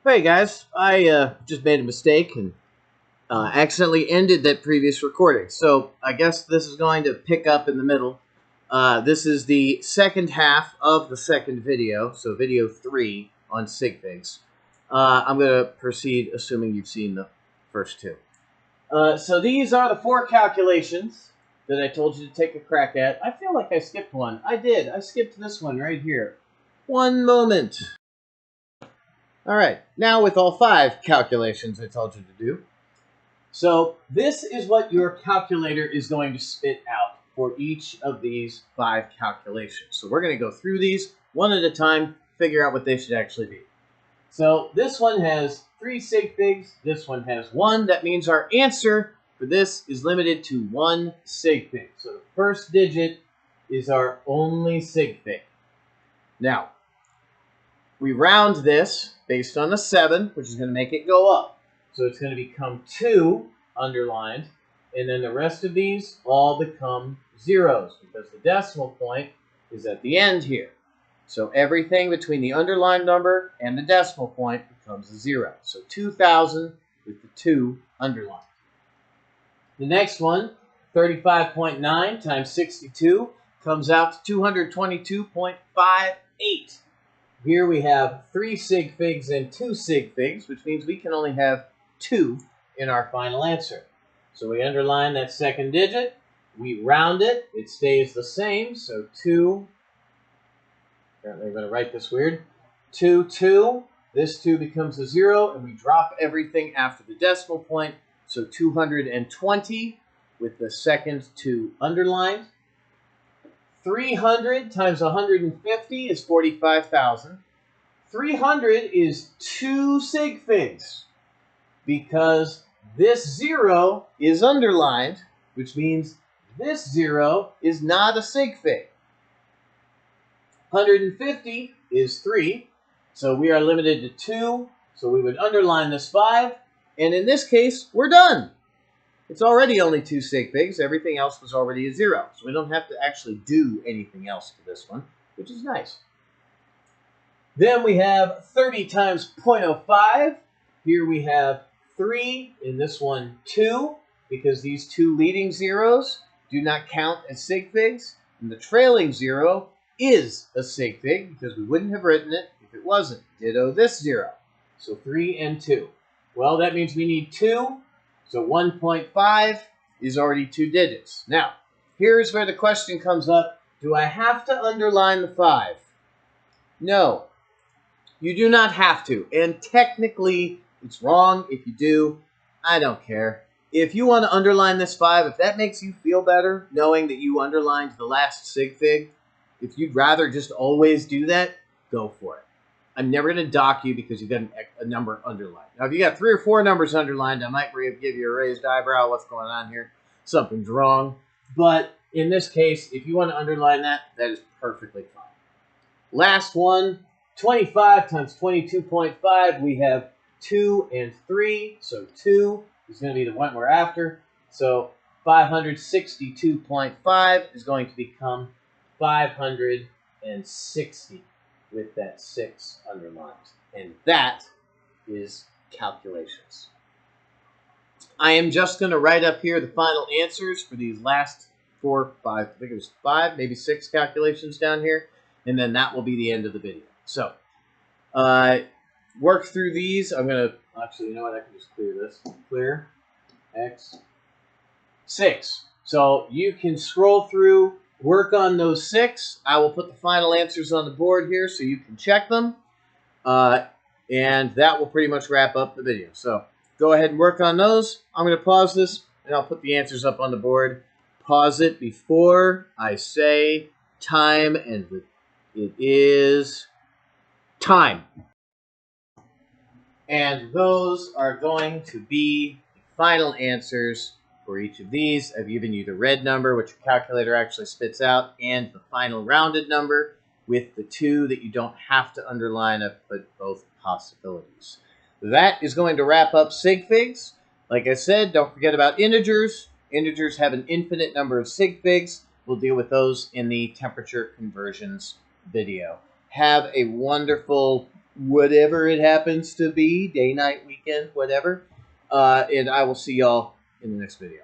Hey guys, I just made a mistake and accidentally ended that previous recording. So I guess this is going to pick up in the middle. This is the second half of the second video, so video 3 on sig figs. I'm going to proceed assuming you've seen the first two. So these are the 4 calculations that I told you to take a crack at. I feel like I skipped one. I did. I skipped this one right here. One moment. All right, now with all 5 calculations I told you to do. So this is what your calculator is going to spit out for each of these 5 calculations. So we're going to go through these one at a time, figure out what they should actually be. So this one has 3 sig figs, this one has 1. That means our answer for this is limited to 1 sig fig. So the first digit is our only sig fig. Now, we round this based on the 7, which is going to make it go up. So it's going to become 2 underlined, and then the rest of these all become zeros because the decimal point is at the end here. So everything between the underlined number and the decimal point becomes a 0. So 2,000 with the 2 underlined. The next one, 35.9 times 62, comes out to 222.58. Here we have 3 sig figs and 2 sig figs, which means we can only have 2 in our final answer. So we underline that second digit, we round it, it stays the same, so 2, apparently I'm going to write this weird, 2, 2, this 2 becomes a 0, and we drop everything after the decimal point, so 220 with the second 2 underlined. 300 times 150 is 45,000. 300 is 2 sig figs because this 0 is underlined, which means this 0 is not a sig fig. 150 is 3, so we are limited to 2, so we would underline this 5, and in this case, we're done. It's already only 2 sig figs. Everything else was already a 0. So we don't have to actually do anything else to this one, which is nice. Then we have 30 times 0.05. Here we have 3. In this one, 2, because these 2 leading zeros do not count as sig figs. And the trailing 0 is a sig fig because we wouldn't have written it if it wasn't. Ditto this 0. So 3 and 2. Well, that means we need 2. So 1.5 is already 2 digits. Now, here's where the question comes up. Do I have to underline the 5? No, you do not have to. And technically, it's wrong if you do. I don't care. If you want to underline this 5, if that makes you feel better, knowing that you underlined the last sig fig, if you'd rather just always do that, go for it. I'm never going to dock you because you've got a number underlined. Now, if you got 3 or 4 numbers underlined, I might give you a raised eyebrow. What's going on here? Something's wrong. But in this case, if you want to underline that, that is perfectly fine. Last one, 25 times 22.5. We have 2 and 3. So 2 is going to be the one we're after. So 562.5 is going to become 560. With that 6 underlined. And that is calculations. I am just going to write up here the final answers for these last 4, 5, I think it was 5, maybe 6 calculations down here. And then that will be the end of the video. So, work through these. I'm going to, actually, you know what, I can just clear this. Clear, X, 6. So you can scroll through, work on those 6. I will put the final answers on the board here so you can check them. And that will pretty much wrap up the video. So go ahead and work on those. I'm going to pause this, and I'll put the answers up on the board. Pause it before I say time, and it is time. And those are going to be the final answers for each of these. I've given you the red number, which your calculator actually spits out, and the final rounded number with the 2 that you don't have to underline. I've put both possibilities. That is going to wrap up sig figs. Like I said, don't forget about integers. Integers have an infinite number of sig figs. We'll deal with those in the temperature conversions video. Have a wonderful whatever it happens to be, day, night, weekend, whatever. And I will see y'all in the next video.